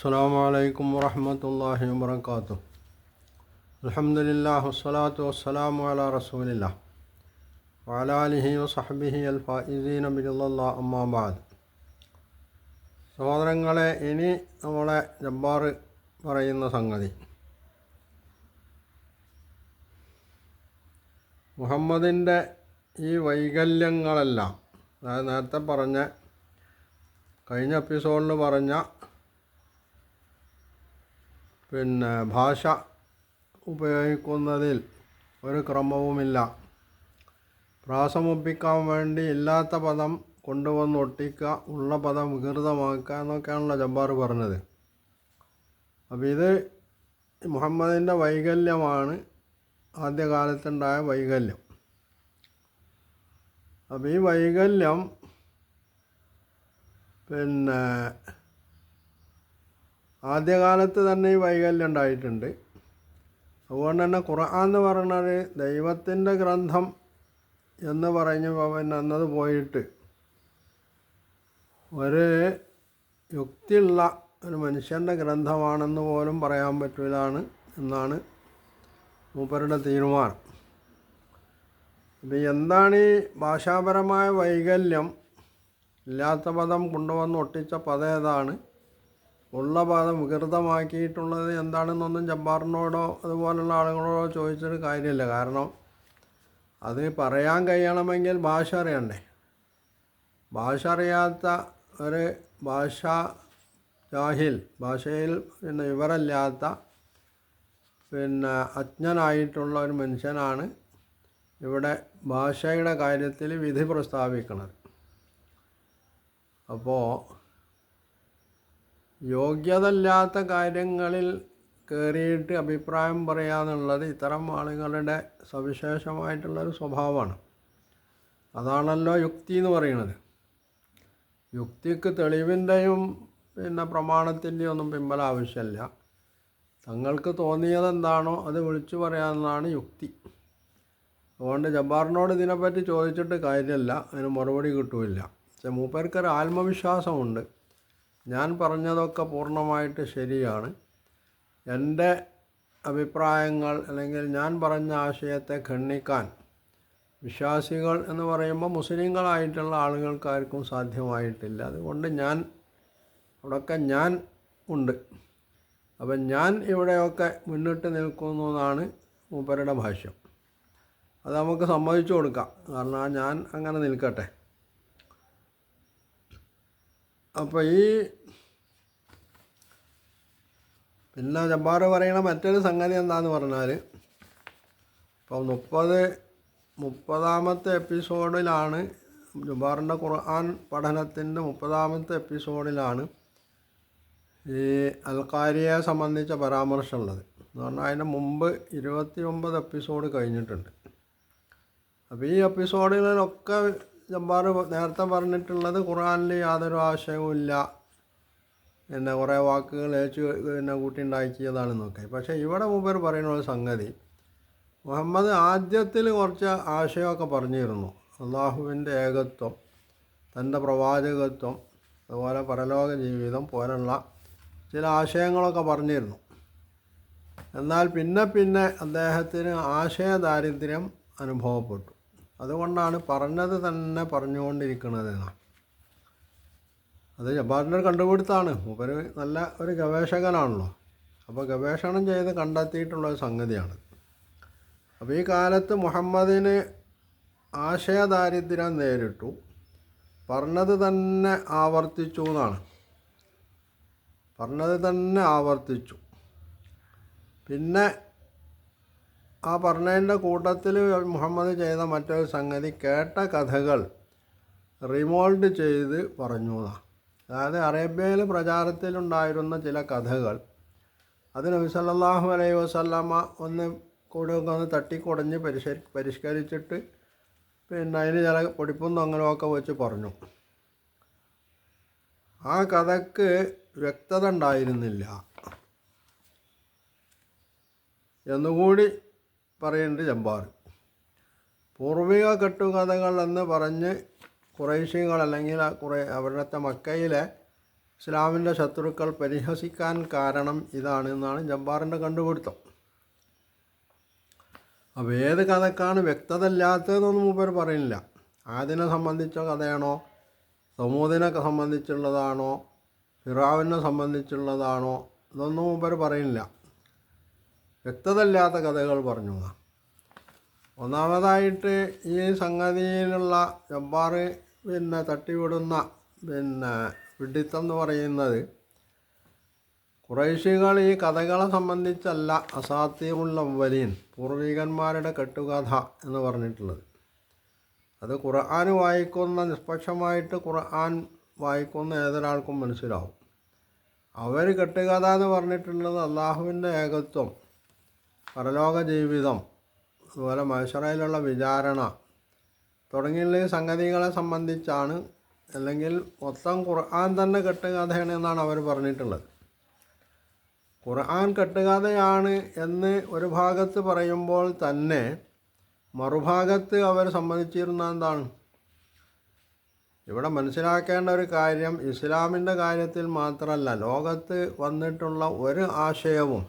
അസ്സലാമു അലൈക്കും വറഹ്മത്തുള്ളാഹി വബറകാതുഹു. അൽഹംദുലില്ലാഹി വസ്സലാത്തു വസ്സലാമു അലാ റസൂലില്ലാഹ് വഅലാ ആലിഹി വസഹ്ബിഹി അൽ ഫായിസീന ബിറളില്ലാഹി അമ്മാ ബഅദ്. സഹോദരങ്ങളെ, ഇനി നമ്മളെ ജബ്ബാർ പറയുന്ന സംഗതി മുഹമ്മദിൻ്റെ ഈ വൈകല്യങ്ങളെല്ലാം, അതായത് നേരത്തെ പറഞ്ഞ കഴിഞ്ഞ എപ്പിസോഡിൽ പറഞ്ഞ ഭാഷ ഉപയോഗിക്കുന്നതിൽ ഒരു ക്രമവുമില്ല, പ്രാസമൊപ്പിക്കാൻ വേണ്ടി ഇല്ലാത്ത പദം കൊണ്ടുവന്ന് ഒട്ടിക്കുക, ഉള്ള പദം വികൃതമാക്കുക എന്നൊക്കെയാണല്ലോ ജബ്ബാർ പറഞ്ഞത്. അപ്പോൾ ഇത് മുഹമ്മദിൻ്റെ വൈകല്യമാണ്, ആദ്യകാലത്തുണ്ടായ വൈകല്യം. അപ്പോൾ ഈ വൈകല്യം ആദ്യകാലത്ത് തന്നെ ഈ വൈകല്യം ഉണ്ടായിട്ടുണ്ട്. അതുകൊണ്ട് തന്നെ ഖുർആൻ എന്ന് പറയുന്നത് ദൈവത്തിൻ്റെ ഗ്രന്ഥം എന്ന് പറഞ്ഞ് അന്നത് പോയിട്ട് ഒരു യുക്തിയുള്ള ഒരു മനുഷ്യൻ്റെ ഗ്രന്ഥമാണെന്ന് പോലും പറയാൻ പറ്റില്ലാണ് എന്നാണ് മൂപ്പരുടെ തീരുമാനം. അപ്പോൾ എന്താണ് ഈ ഭാഷാപരമായ വൈകല്യം? ഇല്ലാത്ത പദം കൊണ്ടുവന്ന് ഒട്ടിച്ച പദം ഏതാണ്? ഉള്ള പദം വികൃതമാക്കിയിട്ടുള്ളത് എന്താണെന്നൊന്നും ജബ്ബാറിനോടോ അതുപോലുള്ള ആളുകളോടോ ചോദിച്ചിട്ട് കാര്യമില്ല. കാരണം അത് പറയാൻ കഴിയണമെങ്കിൽ ഭാഷ അറിയണ്ടേ. ഭാഷ അറിയാത്ത ഒരു ജാഹിൽ, ഭാഷയിൽ വിവരമില്ലാത്ത അജ്ഞനായിട്ടുള്ള ഒരു മനുഷ്യനാണ് ഇവിടെ ഭാഷയുടെ കാര്യത്തിൽ വിധി പ്രസ്താവിക്കുന്നത്. അപ്പോൾ യോഗ്യതയില്ലാത്ത കാര്യങ്ങളിൽ കയറിയിട്ട് അഭിപ്രായം പറയാന്നുള്ളത് ഇത്തരം ആളുകളുടെ സവിശേഷമായിട്ടുള്ളൊരു സ്വഭാവമാണ്. അതാണല്ലോ യുക്തി എന്ന് പറയുന്നത്. യുക്തിക്ക് തെളിവിൻ്റെയും പ്രമാണത്തിൻ്റെയും ഒന്നും പിമ്പൽ ആവശ്യമില്ല. തങ്ങൾക്ക് തോന്നിയതെന്താണോ അത് വിളിച്ചു പറയാമെന്നാണ് യുക്തി. അതുകൊണ്ട് ജബ്ബാറിനോട് ഇതിനെപ്പറ്റി ചോദിച്ചിട്ട് കാര്യമില്ല, അതിന് മറുപടി കിട്ടുമില്ല. പക്ഷേ മൂപ്പർക്കൊരു ആത്മവിശ്വാസമുണ്ട്, ഞാൻ പറഞ്ഞതൊക്കെ പൂർണ്ണമായിട്ട് ശരിയാണ്, എൻ്റെ അഭിപ്രായങ്ങൾ അല്ലെങ്കിൽ ഞാൻ പറഞ്ഞ ആശയത്തെ ഖണ്ഡിക്കാൻ വിശ്വാസികൾ എന്ന് പറയുമ്പോൾ മുസ്ലിങ്ങളായിട്ടുള്ള ആളുകൾക്കാർക്കും സാധ്യമായിട്ടില്ല. അതുകൊണ്ട് അവിടെയൊക്കെ ഞാൻ ഉണ്ട്. അപ്പം ഞാൻ ഇവിടെയൊക്കെ മുന്നിട്ട് നിൽക്കുന്നു എന്നാണ് മൂപ്പരുടെ ഭാഷ്യം. അത് നമുക്ക് സമ്മതിച്ചു കൊടുക്കാം, കാരണം ഞാൻ അങ്ങനെ നിൽക്കട്ടെ. അപ്പോൾ പിന്നെ ജബ്ബാർ പറയണ മറ്റൊരു സംഗതി എന്താണെന്ന് പറഞ്ഞാൽ, ഇപ്പോൾ 30-ാമത്തെ എപ്പിസോഡിലാണ് ജബ്ബാറിൻ്റെ ഖുർആൻ പഠനത്തിൻ്റെ 30-ാമത്തെ എപ്പിസോഡിലാണ് ഈ അൽഖാരിയെ സംബന്ധിച്ച പരാമർശമുള്ളത്. എന്ന് പറഞ്ഞാൽ അതിന് മുമ്പ് 29 എപ്പിസോഡ് കഴിഞ്ഞിട്ടുണ്ട്. അപ്പോൾ ഈ എപ്പിസോഡുകളിലൊക്കെ ജബ്ബാർ നേരത്തെ പറഞ്ഞിട്ടുള്ളത് ഖുർആനിൽ യാതൊരു ആശയവും ഇല്ല, കുറേ വാക്കുകൾ കൂട്ടിയുണ്ടാക്കിയതാണെന്നൊക്കെ. പക്ഷേ ഇവിടെ മൂപ്പർ പറയുന്ന ഒരു സംഗതി, മുഹമ്മദ് ആദ്യത്തിൽ കുറച്ച് ആശയമൊക്കെ പറഞ്ഞിരുന്നു. അള്ളാഹുവിൻ്റെ ഏകത്വം, തൻ്റെ പ്രവാചകത്വം, അതുപോലെ പരലോക ജീവിതം പോലുള്ള ചില ആശയങ്ങളൊക്കെ പറഞ്ഞിരുന്നു. എന്നാൽ പിന്നെ അദ്ദേഹത്തിന് ആശയദാരിദ്ര്യം അനുഭവപ്പെട്ടു. അതുകൊണ്ടാണ് പറഞ്ഞത് തന്നെ പറഞ്ഞുകൊണ്ടിരിക്കുന്നതെന്നാണ്. അത് ജബ്ബാറിൻ്റെ ഒരു കണ്ടുപിടുത്തമാണ്. മൂപ്പര് നല്ല ഒരു ഗവേഷകനാണല്ലോ. അപ്പോൾ ഗവേഷണം ചെയ്ത് കണ്ടെത്തിയിട്ടുള്ളൊരു സംഗതിയാണ്. അപ്പോൾ ഈ കാലത്ത് മുഹമ്മദിന് ആശയദാരിദ്ര്യം നേരിട്ടു, പറഞ്ഞത് തന്നെ ആവർത്തിച്ചു എന്നാണ്. പറഞ്ഞത് തന്നെ ആവർത്തിച്ചു. പിന്നെ ആ പറഞ്ഞതിൻ്റെ കൂട്ടത്തിൽ മുഹമ്മദ് ചെയ്ത മറ്റൊരു സംഗതി, കേട്ട കഥകൾ റിമോൾഡ് ചെയ്ത് പറഞ്ഞു എന്നാണ്. അതായത് അറേബ്യയിൽ പ്രചാരത്തിലുണ്ടായിരുന്ന ചില കഥകൾ അത് നബി സല്ലല്ലാഹു അലൈഹി വസല്ലമ ഒന്ന് തട്ടിക്കുടഞ്ഞ് പരിഷ്കരിച്ചിട്ട് അതിന് ചില പൊടിപ്പും തൊങ്ങലുമൊക്കെ വെച്ച് പറഞ്ഞു. ആ കഥക്ക് വ്യക്തത ഉണ്ടായിരുന്നില്ല എന്നുകൂടി പറയുന്നുണ്ട് ജബ്ബാർ. പൂർവിക കെട്ടുകഥകൾ എന്ന് പറഞ്ഞ് ഖുറൈശികൾ അല്ലെങ്കിൽ അവരുടെ മക്കയിലെ ഇസ്ലാമിൻ്റെ ശത്രുക്കൾ പരിഹസിക്കാൻ കാരണം ഇതാണ് എന്നാണ് ജബ്ബാറിൻ്റെ കണ്ടുപിടുത്തം. അപ്പോൾ ഏത് കഥക്കാണ് വ്യക്തത ഇല്ലാത്തതെന്നൊന്നും മൂപ്പർ പറയുന്നില്ല. ആദിനെ സംബന്ധിച്ച കഥയാണോ, സമൂദിനെ സംബന്ധിച്ചുള്ളതാണോ, ഫിറാവിനെ സംബന്ധിച്ചുള്ളതാണോ, ഇതൊന്നും മൂപ്പർ പറയുന്നില്ല. വ്യക്തത ഇല്ലാത്ത കഥകൾ പറഞ്ഞു. ഒന്നാമതായിട്ട് ഈ സംഗതിയിലുള്ള ജബ്ബാർ തട്ടിവിടുന്ന വിഡിത്തം എന്ന് പറയുന്നത്, ഖുറൈശികൾ ഈ കഥകളെ സംബന്ധിച്ചല്ല അസാത്തീറുൽ അവ്വലീൻ, പൂർവികന്മാരുടെ കെട്ടുകഥ എന്ന് പറഞ്ഞിട്ടുള്ളത്. അത് ഖുർആൻ വായിക്കുന്ന, നിഷ്പക്ഷമായിട്ട് ഖുർആൻ വായിക്കുന്ന ഏതൊരാൾക്കും മനസ്സിലാവും. അവർ കെട്ടുകഥ എന്ന് പറഞ്ഞിട്ടുള്ളത് അള്ളാഹുവിൻ്റെ ഏകത്വം, പരലോക ജീവിതം, അതുപോലെ മഹ്ശറയിലുള്ള വിചാരണ തുടങ്ങിയുള്ള സംഗതികളെ സംബന്ധിച്ചാണ്. അല്ലെങ്കിൽ മൊത്തം ഖുർആൻ തന്നെ കെട്ടുകഥയാണ് എന്നാണ് അവർ പറഞ്ഞിട്ടുള്ളത്. ഖുർആൻ കെട്ടുകഥയാണ് എന്ന് ഒരു ഭാഗത്ത് പറയുമ്പോൾ തന്നെ മറുഭാഗത്ത് അവർ സമ്മതിച്ചിരുന്ന എന്താണ്? ഇവിടെ മനസ്സിലാക്കേണ്ട ഒരു കാര്യം, ഇസ്ലാമിൻ്റെ കാര്യത്തിൽ മാത്രമല്ല, ലോകത്ത് വന്നിട്ടുള്ള ഒരു ആശയവും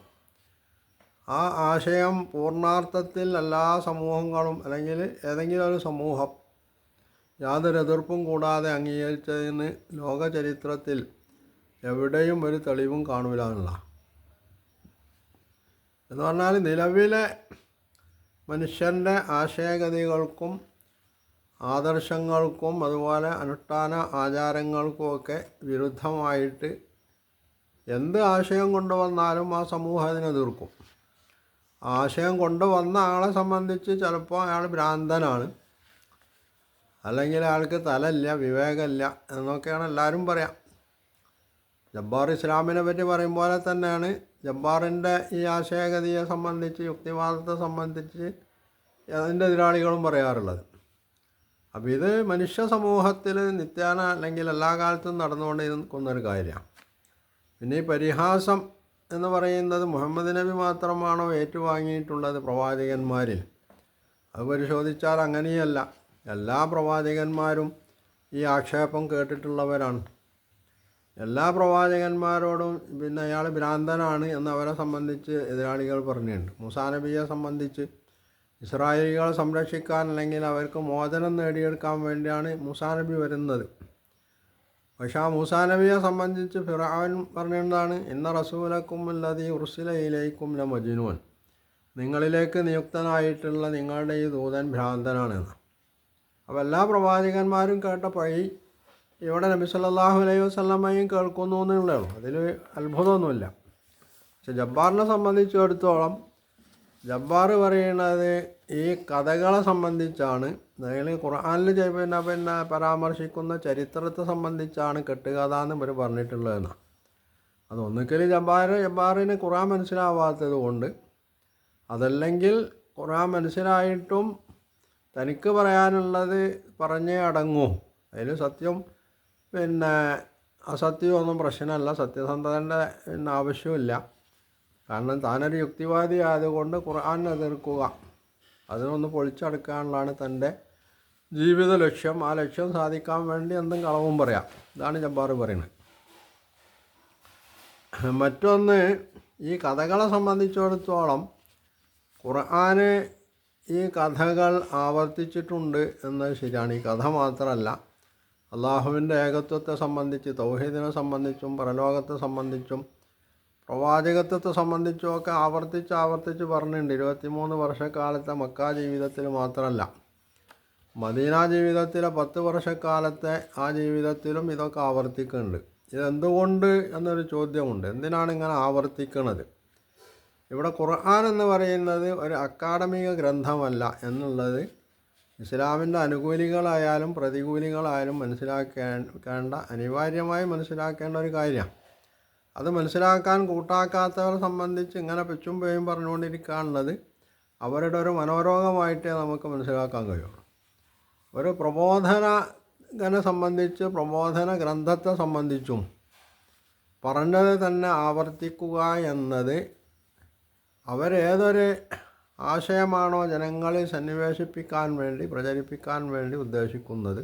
ആ ആശയം പൂർണ്ണാർത്ഥത്തിൽ എല്ലാ സമൂഹങ്ങളും അല്ലെങ്കിൽ ഏതെങ്കിലും ഒരു സമൂഹം യാതൊരു എതിർപ്പും കൂടാതെ അംഗീകരിച്ചതിന് ലോക ചരിത്രത്തിൽ എവിടെയും ഒരു തെളിവും കാണൂല എന്നുള്ള. എന്ന് പറഞ്ഞാൽ നിലവിലെ മനുഷ്യൻ്റെ ആശയഗതികൾക്കും ആദർശങ്ങൾക്കും അതുപോലെ അനുഷ്ഠാന ആചാരങ്ങൾക്കുമൊക്കെ വിരുദ്ധമായിട്ട് എന്ത് ആശയം കൊണ്ടുവന്നാലും ആ സമൂഹം അതിനെ എതിർക്കും. ആശയം കൊണ്ടുവന്ന ആളെ സംബന്ധിച്ച് ചിലപ്പോൾ അയാൾ ഭ്രാന്തനാണ്, അല്ലെങ്കിൽ അയാൾക്ക് തലയില്ല, വിവേകമില്ല എന്നൊക്കെയാണ് എല്ലാവരും പറയാം. ജബ്ബാർ ഇസ്ലാമിനെ പറ്റി പറയും പോലെ തന്നെയാണ് ജബ്ബാറിൻ്റെ ഈ ആശയഗതിയെ സംബന്ധിച്ച്, യുക്തിവാദത്തെ സംബന്ധിച്ച് അതിൻ്റെ എതിരാളികളും പറയാറുള്ളത്. അപ്പോൾ ഇത് മനുഷ്യ സമൂഹത്തിൽ നിത്യേന അല്ലെങ്കിൽ എല്ലാ കാലത്തും നടന്നുകൊണ്ടിരിക്കുന്നൊരു കാര്യമാണ്. പിന്നെ ഈ പരിഹാസം എന്ന് പറയുന്നത് മുഹമ്മദ് നബി മാത്രമാണോ ഏറ്റുവാങ്ങിയിട്ടുള്ളത് പ്രവാചകന്മാരിൽ? അത് പരിശോധിച്ചാൽ അങ്ങനെയല്ല. എല്ലാ പ്രവാചകന്മാരും ഈ ആക്ഷേപം കേട്ടിട്ടുള്ളവരാണ്. എല്ലാ പ്രവാചകന്മാരോടും അയാൾ ഭ്രാന്തനാണ് എന്ന് അവരെ സംബന്ധിച്ച് എതിരാളികൾ പറഞ്ഞിട്ടുണ്ട്. മൂസാ നബിയെ സംബന്ധിച്ച് ഇസ്രായേലികളെ സംരക്ഷിക്കാൻ അല്ലെങ്കിൽ അവർക്ക് മോചനം നേടിയെടുക്കാൻ വേണ്ടിയാണ് മൂസാ നബി വരുന്നത്. പക്ഷേ ആ മൂസാ നബിയെ സംബന്ധിച്ച് ഫിർഔൻ പറഞ്ഞതാണ്, ഇന്ന റസൂലക്കും അല്ലദീ ഉർസില ഇലൈക്കും ലമജ്നൂൻ, നിങ്ങളിലേക്ക് നിയുക്തനായിട്ടുള്ള നിങ്ങളുടെ ഈ ദൂതൻ ഭ്രാന്തനാണെന്ന്. അപ്പോൾ എല്ലാ പ്രവാചകന്മാരും കേട്ട പഴി ഇവിടെ നബി സല്ലല്ലാഹു അലൈഹി വസല്ലമയും കേൾക്കുന്നു എന്നുള്ളൂ. അതിൽ അത്ഭുതമൊന്നുമില്ല. പക്ഷെ ജബ്ബാറിനെ സംബന്ധിച്ചിടത്തോളം ജബ്ബാർ പറയുന്നത് ഈ കഥകളെ സംബന്ധിച്ചാണ്, അല്ലെങ്കിൽ ഖുർആനിൽ പരാമർശിക്കുന്ന ചരിത്രത്തെ സംബന്ധിച്ചാണ് കെട്ടുകഥ എന്ന് ഇവർ പറഞ്ഞിട്ടുള്ളതെന്നാണ്. അതൊന്നിക്കൽ ജബ്ബാറിന് ഖുർആൻ മനസ്സിലാവാത്തത് കൊണ്ട്, അതല്ലെങ്കിൽ ഖുർആൻ മനസ്സിലായിട്ടും തനിക്ക് പറയാനുള്ളത് പറഞ്ഞേ അടങ്ങൂ, അതിൽ സത്യം അസത്യമൊന്നും പ്രശ്നമല്ല, സത്യസന്ധതൻ്റെ ആവശ്യമില്ല. കാരണം താനൊരു യുക്തിവാദി ആയതുകൊണ്ട് ഖുർആൻ എതിർക്കുക, അതിനൊന്ന് പൊളിച്ചെടുക്കാനുള്ളതാണ് തൻ്റെ ജീവിത ലക്ഷ്യം. ആ ലക്ഷ്യം സാധിക്കാൻ വേണ്ടി എന്തും കളവും പറയാം. ഇതാണ് ജബ്ബാർ പറയുന്നത്. മറ്റൊന്ന്, ഈ കഥകളെ സംബന്ധിച്ചിടത്തോളം ഖുർആന് ഈ കഥകൾ ആവർത്തിച്ചിട്ടുണ്ട് എന്നത് ശരിയാണ്. ഈ കഥ മാത്രമല്ല, അള്ളാഹുവിൻ്റെ ഏകത്വത്തെ സംബന്ധിച്ച്, തൗഹീദിനെ സംബന്ധിച്ചും പരലോകത്തെ സംബന്ധിച്ചും പ്രവാചകത്വത്തെ സംബന്ധിച്ചുമൊക്കെ ആവർത്തിച്ച് പറഞ്ഞിട്ടുണ്ട്. 23 വർഷക്കാലത്തെ മക്ക ജീവിതത്തിൽ മാത്രമല്ല, മദീന ജീവിതത്തിലെ 10 വർഷക്കാലത്തെ ആ ജീവിതത്തിലും ഇതൊക്കെ ആവർത്തിക്കുന്നുണ്ട്. ഇതെന്തുകൊണ്ട് എന്നൊരു ചോദ്യമുണ്ട്. എന്തിനാണ് ഇങ്ങനെ ആവർത്തിക്കുന്നത്? ഇവിടെ ഖുർആൻ എന്ന് പറയുന്നത് ഒരു അക്കാഡമിക ഗ്രന്ഥമല്ല എന്നുള്ളത് ഇസ്ലാമിൻ്റെ അനുകൂലികളായാലും പ്രതികൂലികളായാലും മനസ്സിലാക്കേണ്ട, അനിവാര്യമായി മനസ്സിലാക്കേണ്ട ഒരു കാര്യമാണ്. അത് മനസ്സിലാക്കാൻ കൂട്ടാക്കാത്തവരെ സംബന്ധിച്ച് ഇങ്ങനെ പെച്ചും പേയും പറഞ്ഞുകൊണ്ടിരിക്കാനുള്ളത് അവരുടെ ഒരു മനോരോഗമായിട്ടേ നമുക്ക് മനസ്സിലാക്കാൻ കഴിയുള്ളൂ. ഒരു പ്രബോധനനെ സംബന്ധിച്ച്, പ്രബോധന ഗ്രന്ഥത്തെ സംബന്ധിച്ചും പറഞ്ഞത് തന്നെ ആവർത്തിക്കുക എന്നത് അവരേതൊരു ആശയമാണോ ജനങ്ങളിൽ സന്നിവേശിപ്പിക്കാൻ വേണ്ടി, പ്രചരിപ്പിക്കാൻ വേണ്ടി ഉദ്ദേശിക്കുന്നത്,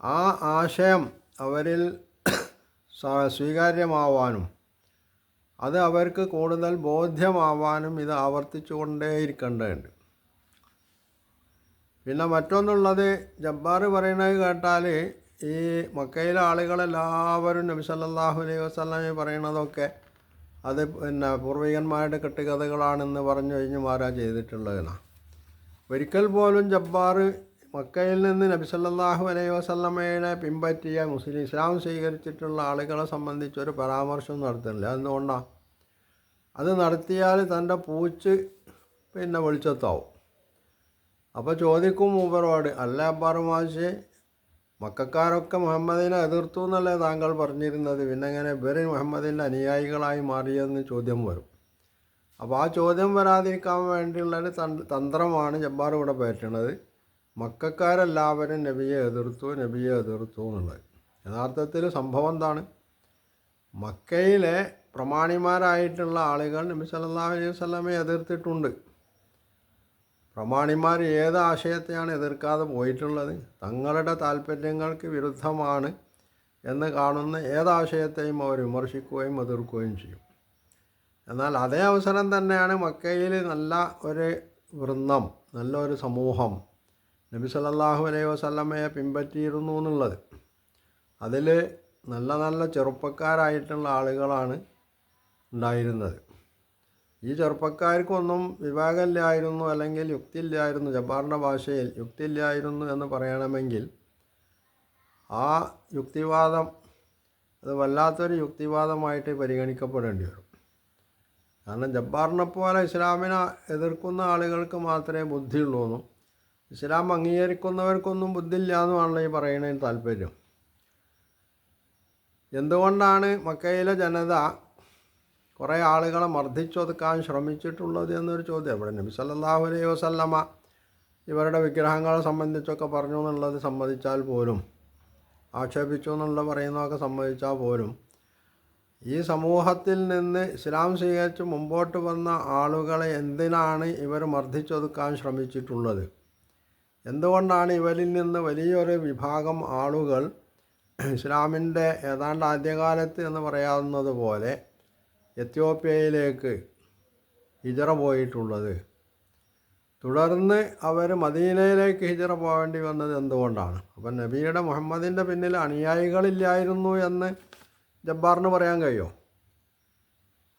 ആ ആശയം അവരിൽ സ്വീകാര്യമാവാനും അത് അവർക്ക് കൂടുതൽ ബോധ്യമാവാനും ഇത് ആവർത്തിച്ചു കൊണ്ടേയിരിക്കേണ്ടതുണ്ട്. പിന്നെ മറ്റൊന്നുള്ളത്, ജബ്ബാർ പറയുന്നത് കേട്ടാൽ ഈ മക്കയിലെ ആളുകളെല്ലാവരും നബി സല്ലല്ലാഹു അലൈഹി വസല്ലം പറയണതൊക്കെ അത് പിന്നെ പൂർവികന്മാരുടെ കെട്ടുകഥകളാണെന്ന് പറഞ്ഞു കഴിഞ്ഞ് മാറാ ചെയ്തിട്ടുള്ളതെന്നാണ്. ഒരിക്കൽ പോലും ജബ്ബാർ മക്കയിൽ നിന്ന് നബി സല്ലല്ലാഹു അലൈഹി വസല്ലമയെ പിൻപറ്റിയ ഇസ്ലാം സ്വീകരിച്ചിട്ടുള്ള ആളുകളെ സംബന്ധിച്ചൊരു പരാമർശം നടത്തുന്നില്ല. എന്തുകൊണ്ടാണ്? അത് നടത്തിയാൽ തൻ്റെ പൂച്ച് പിന്നെ വെളിച്ചത്താവും. അപ്പോൾ ചോദിക്കും മൂപ്പരോട്, അല്ല അബ്ബാർ മാഷേ, മക്കാരൊക്കെ മുഹമ്മദിനെ എതിർത്തു എന്നല്ലേ താങ്കൾ പറഞ്ഞിരുന്നത്, പിന്നെ എങ്ങനെ ഇവർ മുഹമ്മദിൻ്റെ അനുയായികളായി മാറിയെന്ന് ചോദ്യം വരും. അപ്പോൾ ആ ചോദ്യം വരാതിരിക്കാൻ വേണ്ടിയുള്ളൊരു തന്ത്രമാണ് ജബ്ബാർ ഇവിടെ പറ്റുന്നത്. മക്കാരെല്ലാവരും നബിയെ എതിർത്തു എന്നുള്ളത്. യഥാർത്ഥത്തിൽ സംഭവം എന്താണ്? മക്കയിലെ പ്രമാണിമാരായിട്ടുള്ള ആളുകൾ നബി സല്ലല്ലാഹു അലൈഹി വസല്ലമയെ എതിർത്തിട്ടുണ്ട്. പ്രമാണിമാർ ഏത് ആശയത്തെയാണ് എതിർക്കാതെ പോയിട്ടുള്ളത്? തങ്ങളുടെ താല്പര്യങ്ങൾക്ക് വിരുദ്ധമാണ് എന്ന് കാണുന്ന ഏതാശയത്തെയും അവർ വിമർശിക്കുകയും എതിർക്കുകയും ചെയ്യും. എന്നാൽ അതേ അവസരം തന്നെയാണ് മക്കയിൽ നല്ല ഒരു വൃന്ദം, നല്ലൊരു സമൂഹം നബി സല്ലല്ലാഹു അലൈഹി വസല്ലമയെ പിൻപറ്റിയിരുന്നു എന്നുള്ളത്. അതിൽ നല്ല നല്ല ചെറുപ്പക്കാരായിട്ടുള്ള ആളുകളാണ് ഉണ്ടായിരുന്നത്. ഈ ചെറുപ്പക്കാർക്കൊന്നും വിവേകമില്ലായിരുന്നു, അല്ലെങ്കിൽ യുക്തിയില്ലായിരുന്നു. ജബ്ബാറിൻ്റെ ഭാഷയിൽ യുക്തിയില്ലായിരുന്നു എന്ന് പറയണമെങ്കിൽ ആ യുക്തിവാദം അത് വല്ലാത്തൊരു യുക്തിവാദമായിട്ട് പരിഗണിക്കപ്പെടേണ്ടി വരും. കാരണം ജബ്ബാറിനെ പോലെ ഇസ്ലാമിനെ എതിർക്കുന്ന ആളുകൾക്ക് മാത്രമേ ബുദ്ധിയുള്ളൂ, ഇസ്ലാം അംഗീകരിക്കുന്നവർക്കൊന്നും ബുദ്ധിയില്ല എന്നുമാണല്ലോ ഈ പറയുന്നതിന് താല്പര്യം. എന്തുകൊണ്ടാണ് മക്കയിലെ ജനത കുറേ ആളുകളെ മർദ്ദിച്ചൊതുക്കാൻ ശ്രമിച്ചിട്ടുള്ളത് എന്നൊരു ചോദ്യം. ഇവിടെ നബി സല്ലല്ലാഹു അലൈഹി വസല്ലമ ഇവരുടെ വിഗ്രഹങ്ങളെ സംബന്ധിച്ചൊക്കെ പറഞ്ഞു എന്നുള്ളത് സമ്മതിച്ചാൽ പോലും, ആക്ഷേപിച്ചു എന്നുള്ള പറയുന്നതൊക്കെ സമ്മതിച്ചാൽ പോലും, ഈ സമൂഹത്തിൽ നിന്ന് ഇസ്ലാം സ്വീകരിച്ച് മുമ്പോട്ട് വന്ന ആളുകളെ എന്തിനാണ് ഇവർ മർദ്ദിച്ചൊതുക്കാൻ ശ്രമിച്ചിട്ടുള്ളത്? എന്തുകൊണ്ടാണ് ഇവരിൽ നിന്ന് വലിയൊരു വിഭാഗം ആളുകൾ ഇസ്ലാമിൻ്റെ ഏതാണ്ട് ആദ്യകാലത്ത് എന്ന് പറയാവുന്നത് പോലെ എത്യോപ്യയിലേക്ക് ഹിജറ പോയിട്ടുള്ളത്? തുടർന്ന് അവർ മദീനയിലേക്ക് ഹിജറ പോകേണ്ടി വന്നത് എന്തുകൊണ്ടാണ്? അപ്പം നബിയുടെ മുഹമ്മദിൻ്റെ പിന്നിൽ അനുയായികളില്ലായിരുന്നു എന്ന് ജബ്ബാറിന് പറയാൻ കഴിയുമോ?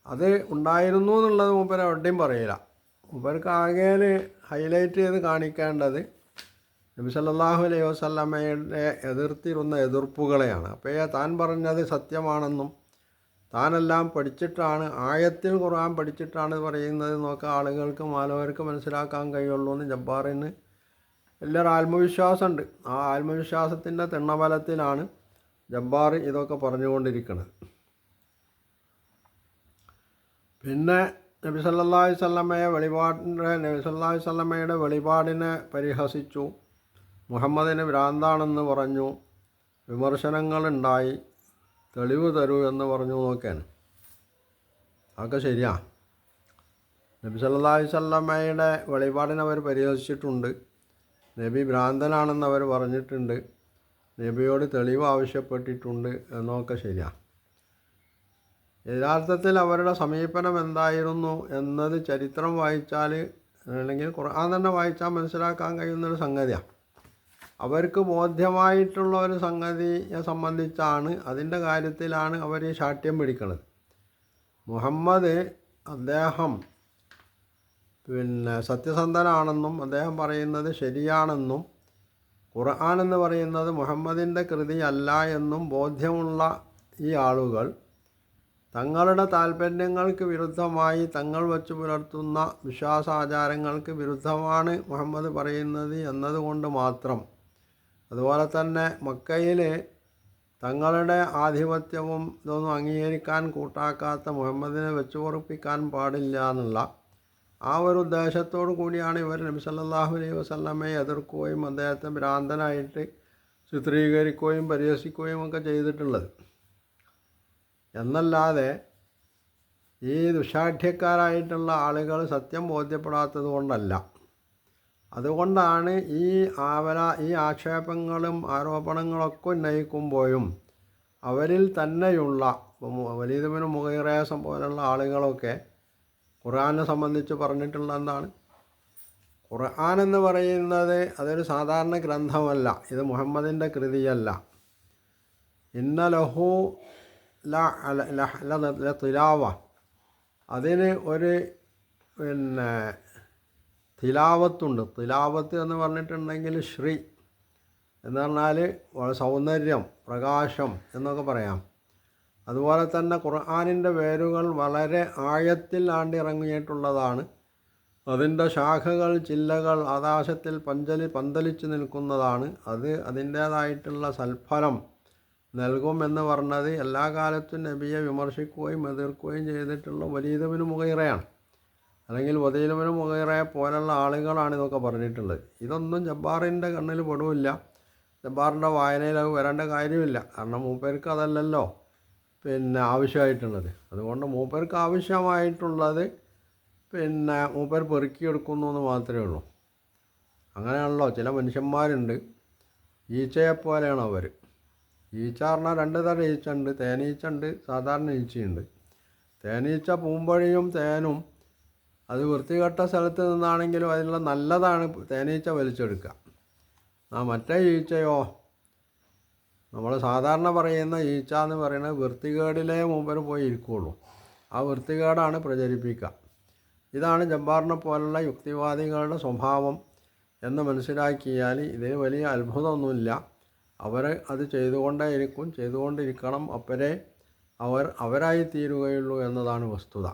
അത് ഉണ്ടായിരുന്നു എന്നുള്ളത് മൂപ്പര് എവിടെയും പറയില്ല. മൂപ്പർക്ക് ആകെ ഹൈലൈറ്റ് ചെയ്ത് കാണിക്കേണ്ടത് നബി സല്ലല്ലാഹു അലൈഹി വസല്ലമയുടെ എതിർത്തിരുന്ന എതിർപ്പുകളെയാണ്. അപ്പോൾ താൻ പറഞ്ഞത് സത്യമാണെന്നും താനെല്ലാം പഠിച്ചിട്ടാണ്, ആയത്തിൽ ഖുർആൻ പഠിച്ചിട്ടാണ് പറയുന്നത് എന്നൊക്കെ ആളുകൾക്ക് മാനവർക്ക് മനസ്സിലാക്കാൻ കഴിയുള്ളൂ എന്ന് ജബ്ബാറിന് വലിയൊരു ആത്മവിശ്വാസമുണ്ട്. ആ ആത്മവിശ്വാസത്തിൻ്റെ തിണ്ണബലത്തിലാണ് ജബ്ബാർ ഇതൊക്കെ പറഞ്ഞുകൊണ്ടിരിക്കുന്നത്. പിന്നെ നബി സല്ലല്ലാഹു അലൈഹി വസല്ലമയുടെ വെളിപാടിനെ പരിഹസിച്ചു, മുഹമ്മദിന് ഭ്രാന്താണെന്ന് പറഞ്ഞു, വിമർശനങ്ങളുണ്ടായി, തെളിവ് തരൂ എന്ന് പറഞ്ഞു നോക്കാൻ. അതൊക്കെ ശരിയാ. നബി സല്ലല്ലാഹു അലൈഹി വസല്ലമയുടെ വെളിപാടിനെ അവർ പരിഹസിച്ചിട്ടുണ്ട്, നബി ഭ്രാന്തനാണെന്ന് അവർ പറഞ്ഞിട്ടുണ്ട്, നബിയോട് തെളിവ് ആവശ്യപ്പെട്ടിട്ടുണ്ട് എന്നൊക്കെ ശരിയാ. യഥാർത്ഥത്തിൽ അവരുടെ സമീപനം എന്തായിരുന്നു എന്നത് ചരിത്രം വായിച്ചാൽ, അല്ലെങ്കിൽ ഖുർആൻ തന്നെ വായിച്ചാൽ മനസ്സിലാക്കാൻ കഴിയുന്നൊരു സംഗതിയാണ്. അവർക്ക് ബോധ്യമായിട്ടുള്ള ഒരു സംഗതിയെ സംബന്ധിച്ചാണ്, അതിൻ്റെ കാര്യത്തിലാണ് അവർ ഈ ശാഠ്യം പിടിക്കുന്നത്. മുഹമ്മദ് അദ്ദേഹം സത്യസന്ധനാണെന്നും അദ്ദേഹം പറയുന്നത് ശരിയാണെന്നും ഖുർആൻ എന്ന് പറയുന്നത് മുഹമ്മദിൻ്റെ കൃതിയല്ല എന്നും ബോധ്യമുള്ള ഈ ആളുകൾ തങ്ങളുടെ താല്പര്യങ്ങൾക്ക് വിരുദ്ധമായി തങ്ങൾ വച്ച് പുലർത്തുന്ന വിശ്വാസാചാരങ്ങൾക്ക് വിരുദ്ധമാണ് മുഹമ്മദ് പറയുന്നത് എന്നതുകൊണ്ട് മാത്രം, അതുപോലെ തന്നെ മക്കയിൽ തങ്ങളുടെ ആധിപത്യവും ഇതൊന്നും അംഗീകരിക്കാൻ കൂട്ടാക്കാത്ത മുഹമ്മദിനെ വെച്ച് പൊറുപ്പിക്കാൻ പാടില്ല എന്നുള്ള ആ ഒരു ഉദ്ദേശത്തോടു കൂടിയാണ് ഇവർ നബി സല്ലല്ലാഹു അലൈഹി വസല്ലമയെ എതിർക്കുകയും അദ്ദേഹത്തെ ഭ്രാന്തനായിട്ട് ചിത്രീകരിക്കുകയും പരിഹസിക്കുകയും ഒക്കെ ചെയ്തിട്ടുള്ളത്. എന്നല്ലാതെ ഈ ദുശാഠ്യക്കാരായിട്ടുള്ള ആളുകൾ സത്യം ബോധ്യപ്പെടാത്തത് കൊണ്ടല്ല. അതുകൊണ്ടാണ് ഈ ആക്ഷേപങ്ങളും ആരോപണങ്ങളൊക്കെ ഉന്നയിക്കുമ്പോഴും അവരിൽ തന്നെയുള്ള വലീദ് ബിൻ മുഗീറ പോലുള്ള ആളുകളൊക്കെ ഖുർആനെ സംബന്ധിച്ച് പറഞ്ഞിട്ടുള്ള എന്താണ്? ഖുർആൻ എന്ന് പറയുന്നത് അതൊരു സാധാരണ ഗ്രന്ഥമല്ല, ഇത് മുഹമ്മദിൻ്റെ കൃതിയല്ല. ഇന്ന ലഹു തിലാവ, അതിന് ഒരു തിലാവത്തുണ്ട്. തിലാവത്ത് എന്ന് പറഞ്ഞിട്ടുണ്ടെങ്കിൽ ശ്രീ എന്ന് പറഞ്ഞാൽ സൗന്ദര്യം, പ്രകാശം എന്നൊക്കെ പറയാം. അതുപോലെ തന്നെ ഖുർആനിൻ്റെ വേരുകൾ വളരെ ആഴത്തിൽ ആണ്ടിറങ്ങിയിട്ടുള്ളതാണ്. അതിൻ്റെ ശാഖകൾ, ചില്ലകൾ ആകാശത്തിൽ പന്തലിച്ച് നിൽക്കുന്നതാണ്. അത് അതിൻ്റേതായിട്ടുള്ള സൽഫലം നൽകും എന്ന് പറഞ്ഞത് എല്ലാ കാലത്തും നബിയെ വിമർശിക്കുകയും എതിർക്കുകയും ചെയ്തിട്ടുള്ള വലീദ് ബിൻ മുഗീറയാണ്. അല്ലെങ്കിൽ വലീദ് ബിൻ മുഗീറയെ പോലുള്ള ആളുകളാണ് ഇതൊക്കെ പറഞ്ഞിട്ടുള്ളത്. ഇതൊന്നും ജബ്ബാറിൻ്റെ കണ്ണിൽ പെടില്ല, ജബ്ബാറിൻ്റെ വായനയിൽ അത് വരേണ്ട കാര്യമില്ല. കാരണം മൂപ്പർക്ക് അതല്ലല്ലോ ആവശ്യമായിട്ടുള്ളത്. അതുകൊണ്ട് മൂപ്പർക്ക് ആവശ്യമായിട്ടുള്ളത് മൂപ്പർ പെറുക്കിയെടുക്കുന്നു എന്ന് മാത്രമേ ഉള്ളൂ. അങ്ങനെയാണല്ലോ ചില മനുഷ്യന്മാരുണ്ട്, ഈച്ചയെപ്പോലെയാണ് അവർ. ഈച്ച പറഞ്ഞാൽ രണ്ട് തരം ഈച്ച ഉണ്ട്, തേനീച്ച ഉണ്ട്, സാധാരണ ഈച്ചയുണ്ട്. തേനീച്ച പൂമ്പൊഴിയും തേനും അത് വൃത്തികെട്ട സ്ഥലത്ത് നിന്നാണെങ്കിലും അതിനുള്ള നല്ലതാണ് തേനീച്ച വലിച്ചെടുക്കുക. മറ്റേ ഈച്ചയോ, നമ്മൾ സാധാരണ പറയുന്ന ഈച്ച എന്ന് പറയുന്നത് വൃത്തികേടിലേ മൂപ്പർ പോയി ഇരിക്കുകയുള്ളൂ. ആ വൃത്തികേടാണ് പ്രചരിപ്പിക്കുക. ഇതാണ് ജബ്ബാറിനെ പോലുള്ള യുക്തിവാദികളുടെ സ്വഭാവം എന്ന് മനസ്സിലാക്കിയാൽ ഇതിൽ വലിയ അത്ഭുതമൊന്നുമില്ല. അവർ അത് ചെയ്തുകൊണ്ടിരിക്കണം, അപ്പോഴേ അവരായി തീരുകയുള്ളൂ എന്നതാണ് വസ്തുത.